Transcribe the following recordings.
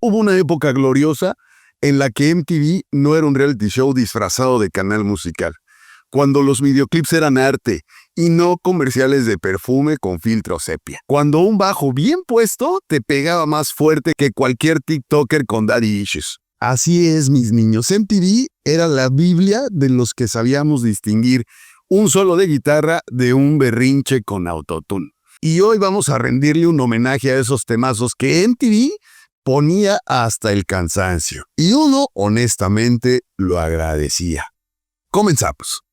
Hubo una época gloriosa en la que MTV no era un reality show disfrazado de canal musical, cuando los videoclips eran arte y no comerciales de perfume con filtro sepia, cuando un bajo bien puesto te pegaba más fuerte que cualquier TikToker con daddy issues. Así es, mis niños, MTV era la Biblia de los que sabíamos distinguir un solo de guitarra de un berrinche con autotune. Y hoy vamos a rendirle un homenaje a esos temazos que MTV ponía hasta el cansancio. Y uno, honestamente, lo agradecía. Comenzamos.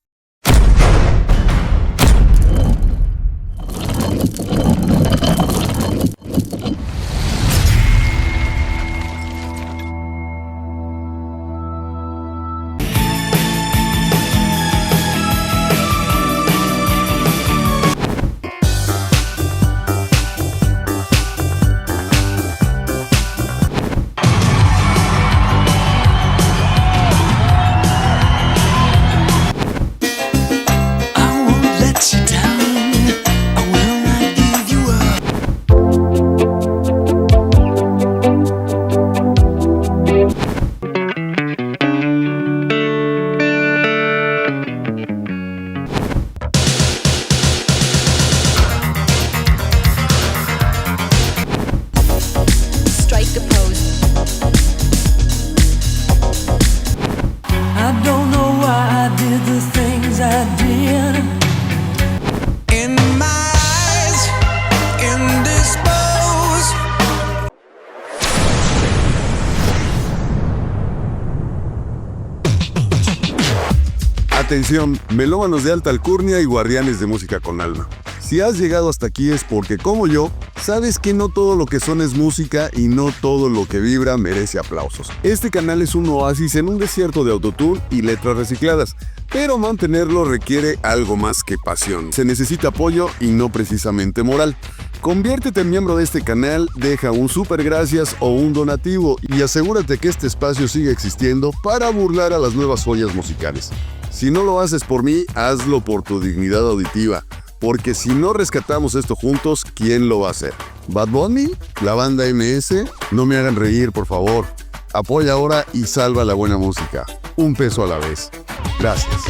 Atención, melómanos de alta alcurnia y guardianes de música con alma. Si has llegado hasta aquí es porque, como yo, sabes que no todo lo que suena es música y no todo lo que vibra merece aplausos. Este canal es un oasis en un desierto de autotune y letras recicladas, pero mantenerlo requiere algo más que pasión. Se necesita apoyo y no precisamente moral. Conviértete en miembro de este canal, deja un super gracias o un donativo y asegúrate que este espacio siga existiendo para burlar a las nuevas joyas musicales. Si no lo haces por mí, hazlo por tu dignidad auditiva, porque si no rescatamos esto juntos, ¿quién lo va a hacer? ¿Bad Bunny? ¿La banda MS? No me hagan reír, por favor. Apoya ahora y salva la buena música. Un peso a la vez. Gracias.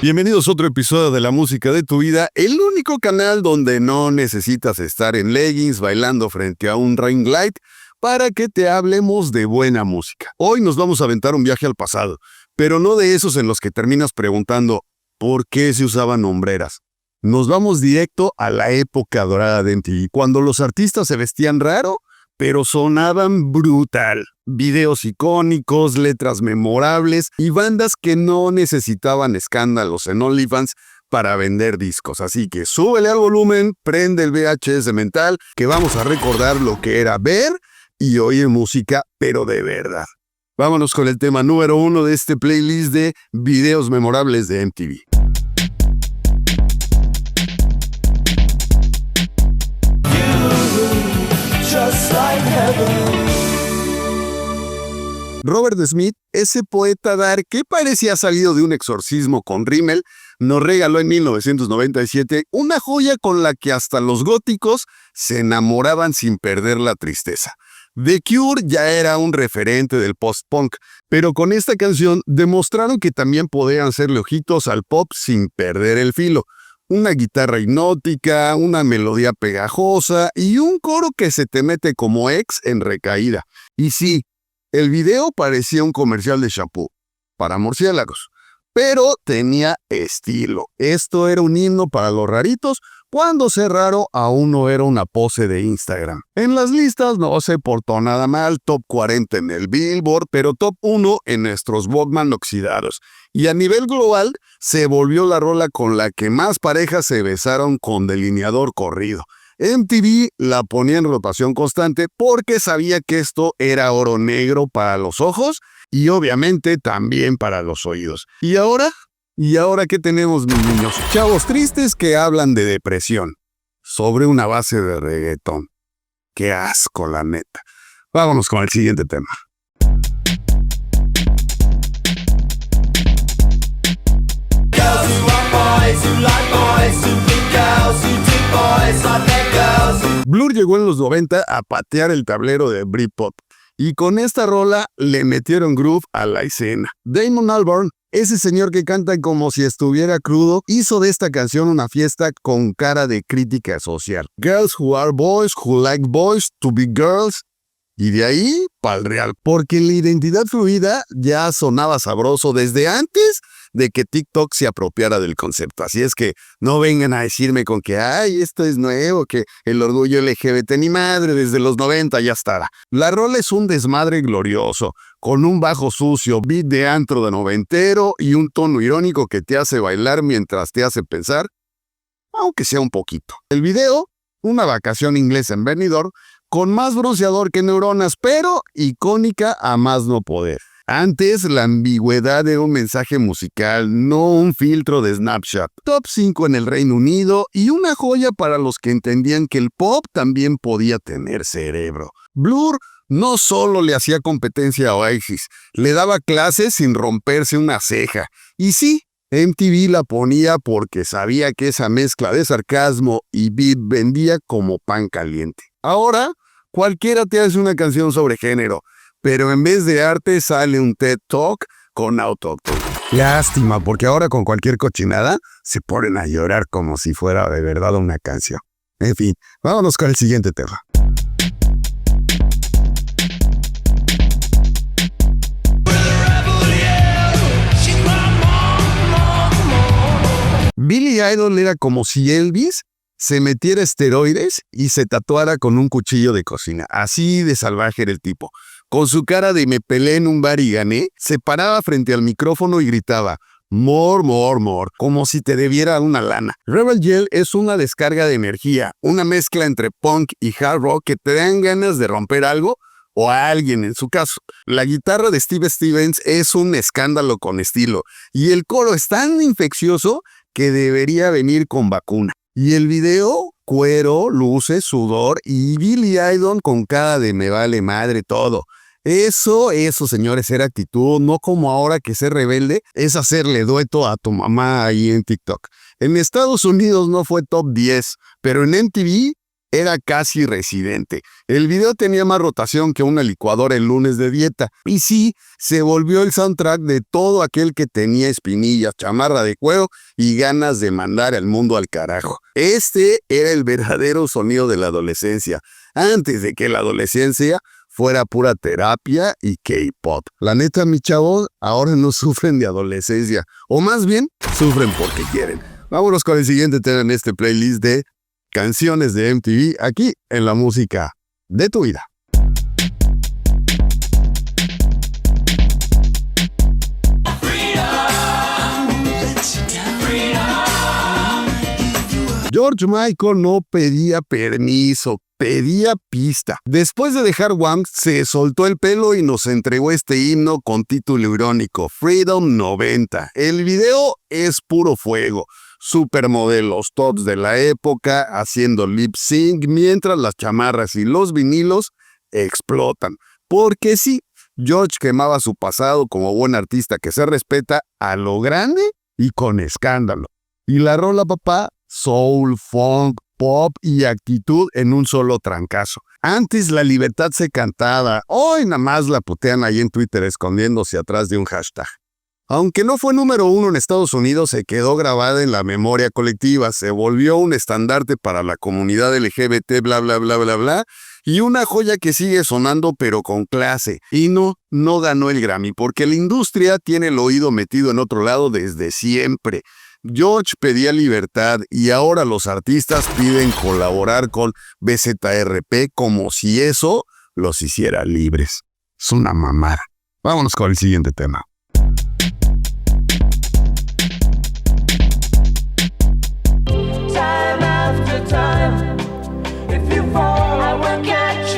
Bienvenidos a otro episodio de La Música de tu Vida, el único canal donde no necesitas estar en leggings bailando frente a un ring light para que te hablemos de buena música. Hoy nos vamos a aventar un viaje al pasado, pero no de esos en los que terminas preguntando ¿por qué se usaban hombreras? Nos vamos directo a la época dorada de MTV, cuando los artistas se vestían raro, pero sonaban brutal. Videos icónicos, letras memorables y bandas que no necesitaban escándalos en OnlyFans para vender discos. Así que súbele al volumen, prende el VHS mental, que vamos a recordar lo que era ver y oír música, pero de verdad. Vámonos con el tema número 1 de este playlist de videos memorables de MTV. Robert Smith, ese poeta dark que parecía salido de un exorcismo con rímel, nos regaló en 1997 una joya con la que hasta los góticos se enamoraban sin perder la tristeza. The Cure ya era un referente del post-punk, pero con esta canción demostraron que también podían hacerle ojitos al pop sin perder el filo. Una guitarra hipnótica, una melodía pegajosa y un coro que se te mete como ex en recaída. Y sí, el video parecía un comercial de shampoo para murciélagos, pero tenía estilo. Esto era un himno para los raritos, cuando ser raro aún no era una pose de Instagram. En las listas no se portó nada mal, top 40 en el Billboard, pero top 1 en nuestros Walkman oxidados. Y a nivel global, se volvió la rola con la que más parejas se besaron con delineador corrido. MTV la ponía en rotación constante porque sabía que esto era oro negro para los ojos y obviamente también para los oídos. ¿Y ahora? ¿Y ahora qué tenemos, mis niños? Chavos tristes que hablan de depresión sobre una base de reggaetón. ¡Qué asco, la neta! Vámonos con el siguiente tema. Girls who are boys, who like boys, who think girls, who dig boys like their girls. Blur llegó en los 90 a patear el tablero de Britpop, y con esta rola le metieron groove a la escena. Damon Albarn, ese señor que canta como si estuviera crudo, hizo de esta canción una fiesta con cara de crítica social. Girls who are boys, who like boys to be girls. Y de ahí, pa'l real. Porque la identidad fluida ya sonaba sabroso desde antes de que TikTok se apropiara del concepto. Así es que no vengan a decirme con que, ay, esto es nuevo, que el orgullo LGBT ni madre, desde los 90 ya estará. La rola es un desmadre glorioso, con un bajo sucio, beat de antro de noventero y un tono irónico que te hace bailar mientras te hace pensar, aunque sea un poquito. El video, una vacación inglesa en Benidorm, con más bronceador que neuronas, pero icónica a más no poder. Antes, la ambigüedad era un mensaje musical, no un filtro de Snapchat. Top 5 en el Reino Unido y una joya para los que entendían que el pop también podía tener cerebro. Blur no solo le hacía competencia a Oasis, le daba clases sin romperse una ceja. Y sí, MTV la ponía porque sabía que esa mezcla de sarcasmo y beat vendía como pan caliente. Ahora, cualquiera te hace una canción sobre género, pero en vez de arte sale un TED Talk con autóctono. Lástima, porque ahora con cualquier cochinada se ponen a llorar como si fuera de verdad una canción. En fin, vámonos con el siguiente tema. Billy Idol era como si Elvis se metiera esteroides y se tatuara con un cuchillo de cocina. Así de salvaje era el tipo. Con su cara de me peleé en un bar y gané, se paraba frente al micrófono y gritaba more, more, more, como si te debiera una lana. Rebel Yell es una descarga de energía, una mezcla entre punk y hard rock que te dan ganas de romper algo o a alguien en su caso. La guitarra de Steve Stevens es un escándalo con estilo y el coro es tan infeccioso que debería venir con vacuna. Y el video, cuero, luces, sudor y Billy Idol con cara de me vale madre todo. Eso, señores, era actitud, no como ahora que ser rebelde es hacerle dueto a tu mamá ahí en TikTok. En Estados Unidos no fue top 10, pero en MTV era casi residente. El video tenía más rotación que una licuadora el lunes de dieta. Y sí, se volvió el soundtrack de todo aquel que tenía espinillas, chamarra de cuero y ganas de mandar al mundo al carajo. Este era el verdadero sonido de la adolescencia, antes de que la adolescencia fuera pura terapia y K-pop. La neta, mis chavos, ahora no sufren de adolescencia, o más bien, sufren porque quieren. Vámonos con el siguiente tema en este playlist de canciones de MTV, aquí en la música de tu vida. George Michael no pedía permiso, pedía pista. Después de dejar Wham, se soltó el pelo y nos entregó este himno con título irónico, Freedom 90. El video es puro fuego. Supermodelos tops de la época haciendo lip sync mientras las chamarras y los vinilos explotan. Porque sí, George quemaba su pasado como buen artista que se respeta a lo grande y con escándalo. Y la rola, papá, soul, funk, pop y actitud en un solo trancazo. Antes la libertad se cantaba, hoy nada más la putean ahí en Twitter escondiéndose atrás de un hashtag. Aunque no fue número 1 en Estados Unidos, se quedó grabada en la memoria colectiva, se volvió un estandarte para la comunidad LGBT, bla, bla, bla, bla, bla, y una joya que sigue sonando pero con clase. Y no ganó el Grammy, porque la industria tiene el oído metido en otro lado desde siempre. George pedía libertad y ahora los artistas piden colaborar con BZRP como si eso los hiciera libres. Es una mamada. Vámonos con el siguiente tema.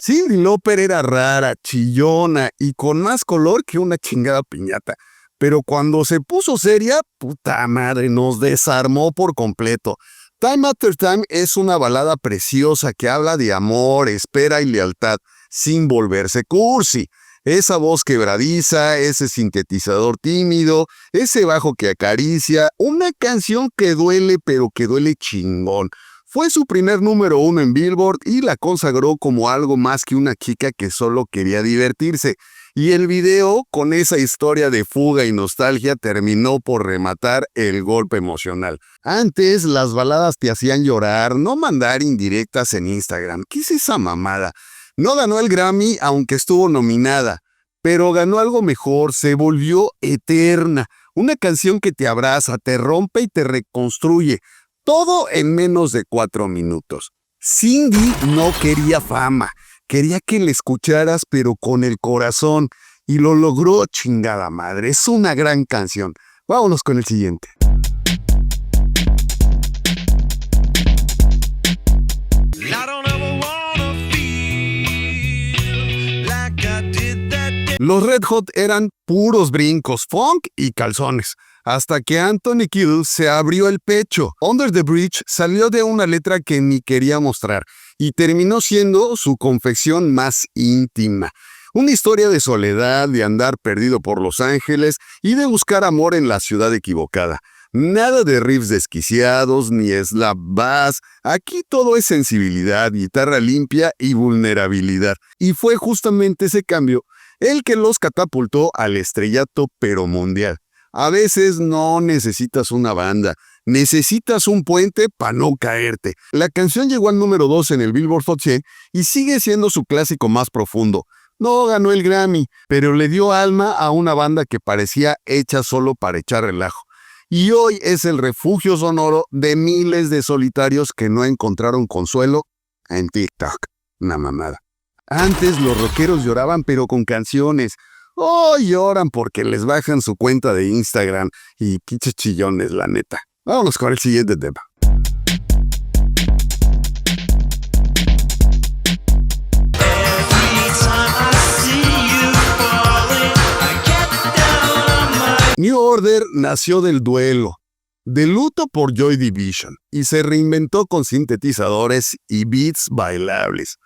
Cyndi Lauper era rara, chillona y con más color que una chingada piñata. Pero cuando se puso seria, puta madre, nos desarmó por completo. Time After Time es una balada preciosa que habla de amor, espera y lealtad, sin volverse cursi. Esa voz quebradiza, ese sintetizador tímido, ese bajo que acaricia, una canción que duele pero que duele chingón. Fue su primer número 1 en Billboard y la consagró como algo más que una chica que solo quería divertirse. Y el video, con esa historia de fuga y nostalgia, terminó por rematar el golpe emocional. Antes, las baladas te hacían llorar, no mandar indirectas en Instagram. ¿Qué es esa mamada? No ganó el Grammy, aunque estuvo nominada, pero ganó algo mejor, se volvió eterna. Una canción que te abraza, te rompe y te reconstruye. Todo en menos de 4 minutos. Cindy no quería fama. Quería que le escucharas, pero con el corazón. Y lo logró, chingada madre. Es una gran canción. Vámonos con el siguiente. Los Red Hot eran puros brincos, funk y calzones, hasta que Anthony Kiedis se abrió el pecho. Under the Bridge salió de una letra que ni quería mostrar y terminó siendo su confesión más íntima. Una historia de soledad, de andar perdido por Los Ángeles y de buscar amor en la ciudad equivocada. Nada de riffs desquiciados ni slap bass. Aquí todo es sensibilidad, guitarra limpia y vulnerabilidad. Y fue justamente ese cambio el que los catapultó al estrellato pero mundial. A veces no necesitas una banda, necesitas un puente para no caerte. La canción llegó al número 2 en el Billboard Hot 100 y sigue siendo su clásico más profundo. No ganó el Grammy, pero le dio alma a una banda que parecía hecha solo para echar relajo. Y hoy es el refugio sonoro de miles de solitarios que no encontraron consuelo en TikTok. Una mamada. Antes los rockeros lloraban pero con canciones. Hoy lloran porque les bajan su cuenta de Instagram y pinches chillones, la neta. Vámonos con el siguiente tema. New Order nació del duelo, de luto por Joy Division, y se reinventó con sintetizadores y beats bailables.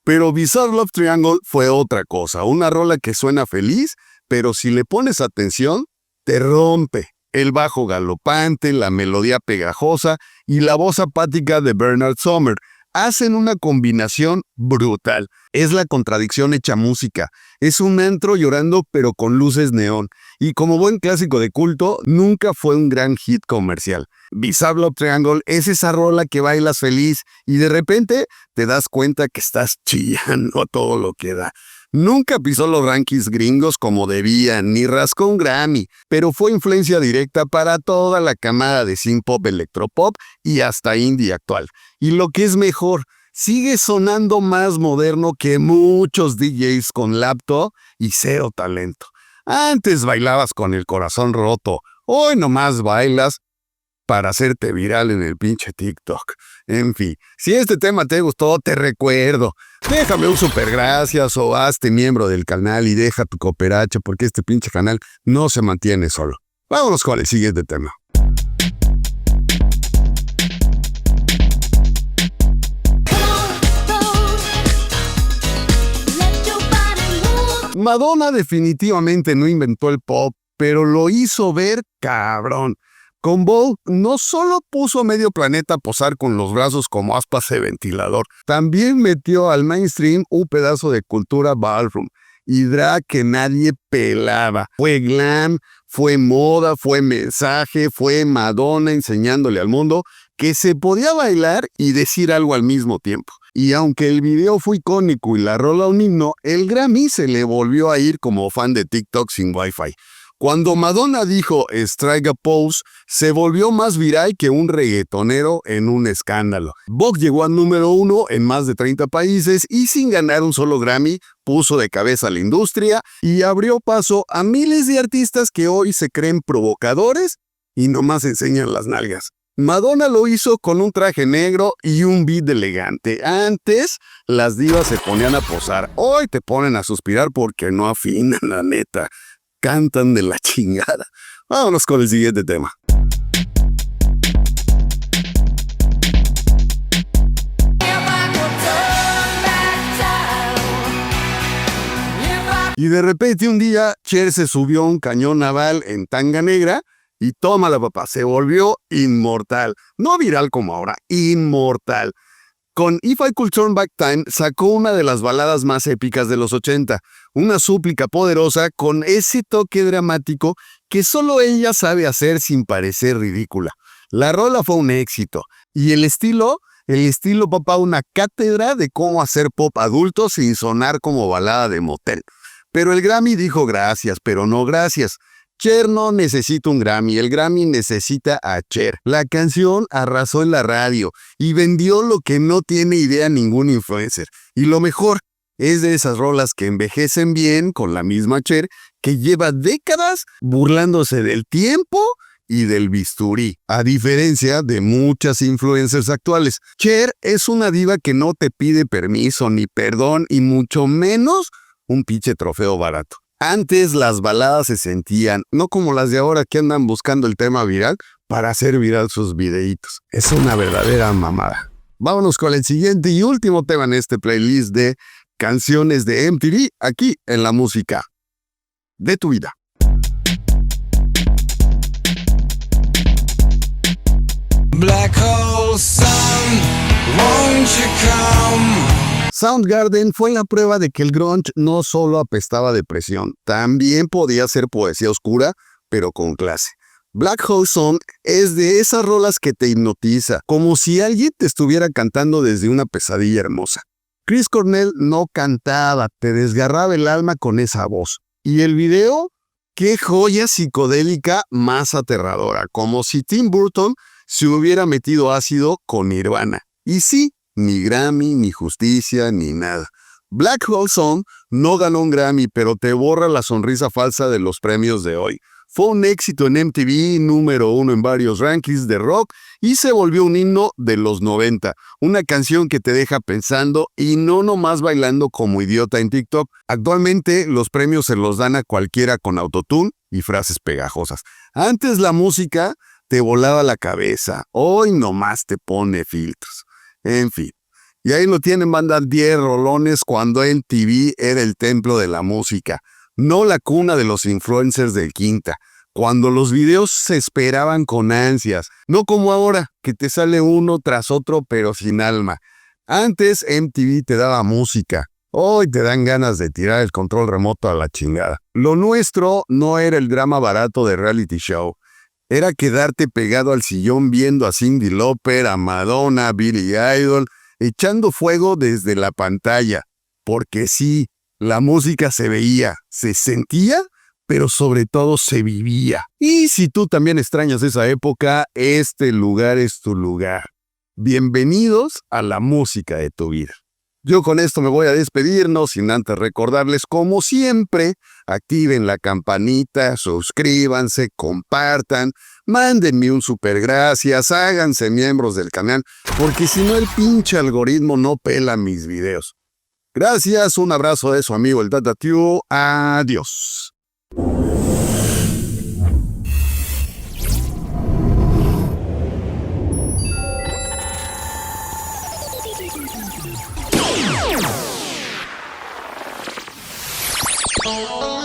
Pero Bizarre Love Triangle fue otra cosa, una rola que suena feliz, pero si le pones atención, te rompe. El bajo galopante, la melodía pegajosa y la voz apática de Bernard Sumner hacen una combinación brutal. Es la contradicción hecha música. Es un antro llorando pero con luces neón. Y como buen clásico de culto, nunca fue un gran hit comercial. Bizarre Love Triangle es esa rola que bailas feliz y de repente te das cuenta que estás chillando a todo lo que da. Nunca pisó los rankings gringos como debía, ni rascó un Grammy, pero fue influencia directa para toda la camada de synth-pop, electropop y hasta indie actual. Y lo que es mejor, sigue sonando más moderno que muchos DJs con laptop y cero talento. Antes bailabas con el corazón roto, hoy nomás bailas para hacerte viral en el pinche TikTok. En fin, si este tema te gustó, te recuerdo. Déjame un super gracias o hazte miembro del canal y deja tu cooperacha porque este pinche canal no se mantiene solo. Vámonos con el siguiente tema. Madonna definitivamente no inventó el pop, pero lo hizo ver cabrón. Con Vogue no solo puso a medio planeta a posar con los brazos como aspas de ventilador, también metió al mainstream un pedazo de cultura ballroom y drag que nadie pelaba. Fue glam, fue moda, fue mensaje, fue Madonna enseñándole al mundo que se podía bailar y decir algo al mismo tiempo. Y aunque el video fue icónico y la rola un himno, el Grammy se le volvió a ir como fan de TikTok sin Wi-Fi. Cuando Madonna dijo "Strike a pose", se volvió más viral que un reggaetonero en un escándalo. Vogue llegó al número 1 en más de 30 países y sin ganar un solo Grammy, puso de cabeza a la industria y abrió paso a miles de artistas que hoy se creen provocadores y nomás enseñan las nalgas. Madonna lo hizo con un traje negro y un beat elegante. Antes, las divas se ponían a posar. Hoy te ponen a suspirar porque no afinan, la neta. Cantan de la chingada. Vámonos con el siguiente tema. Y de repente un día, Cher se subió a un cañón naval en tanga negra Y tómala, papá, se volvió inmortal. No viral como ahora, inmortal. Con If I Could Turn Back Time sacó una de las baladas más épicas de los 80, una súplica poderosa con ese toque dramático que solo ella sabe hacer sin parecer ridícula. La rola fue un éxito, y el estilo, papá, una cátedra de cómo hacer pop adulto sin sonar como balada de motel. Pero el Grammy dijo gracias, pero no gracias. Cher no necesita un Grammy, el Grammy necesita a Cher. La canción arrasó en la radio y vendió lo que no tiene idea ningún influencer. Y lo mejor, es de esas rolas que envejecen bien con la misma Cher, que lleva décadas burlándose del tiempo y del bisturí, a diferencia de muchas influencers actuales. Cher es una diva que no te pide permiso ni perdón y mucho menos un pinche trofeo barato. Antes las baladas se sentían, no como las de ahora que andan buscando el tema viral para hacer viral sus videitos. Es una verdadera mamada. Vámonos con el siguiente y último tema en este playlist de canciones de MTV, aquí en la música de tu vida. Black hole sun, won't you come? Soundgarden fue la prueba de que el grunge no solo apestaba a depresión, también podía ser poesía oscura, pero con clase. Black Hole Sun es de esas rolas que te hipnotiza, como si alguien te estuviera cantando desde una pesadilla hermosa. Chris Cornell no cantaba, te desgarraba el alma con esa voz. Y el video, qué joya psicodélica más aterradora, como si Tim Burton se hubiera metido ácido con Nirvana. Y sí, ni Grammy, ni justicia, ni nada. Black Hole Sun no ganó un Grammy, pero te borra la sonrisa falsa de los premios de hoy. Fue un éxito en MTV, número 1 en varios rankings de rock y se volvió un himno de los 90. Una canción que te deja pensando y no nomás bailando como idiota en TikTok. Actualmente los premios se los dan a cualquiera con autotune y frases pegajosas. Antes la música te volaba la cabeza, hoy nomás te pone filtros. En fin, y ahí lo tienen, banda, 10 rolones cuando MTV era el templo de la música, no la cuna de los influencers del Quinta, cuando los videos se esperaban con ansias, no como ahora, que te sale uno tras otro pero sin alma. Antes MTV te daba música, hoy te dan ganas de tirar el control remoto a la chingada. Lo nuestro no era el drama barato de reality show. Era quedarte pegado al sillón viendo a Cyndi Lauper, a Madonna, a Billy Idol, echando fuego desde la pantalla. Porque sí, la música se veía, se sentía, pero sobre todo se vivía. Y si tú también extrañas esa época, este lugar es tu lugar. Bienvenidos a la música de tu vida. Yo con esto me voy a despedir, no sin antes recordarles, como siempre, activen la campanita, suscríbanse, compartan, mándenme un super gracias, háganse miembros del canal, porque si no el pinche algoritmo no pela mis videos. Gracias, un abrazo de su amigo el Tata Tiu, adiós. Oh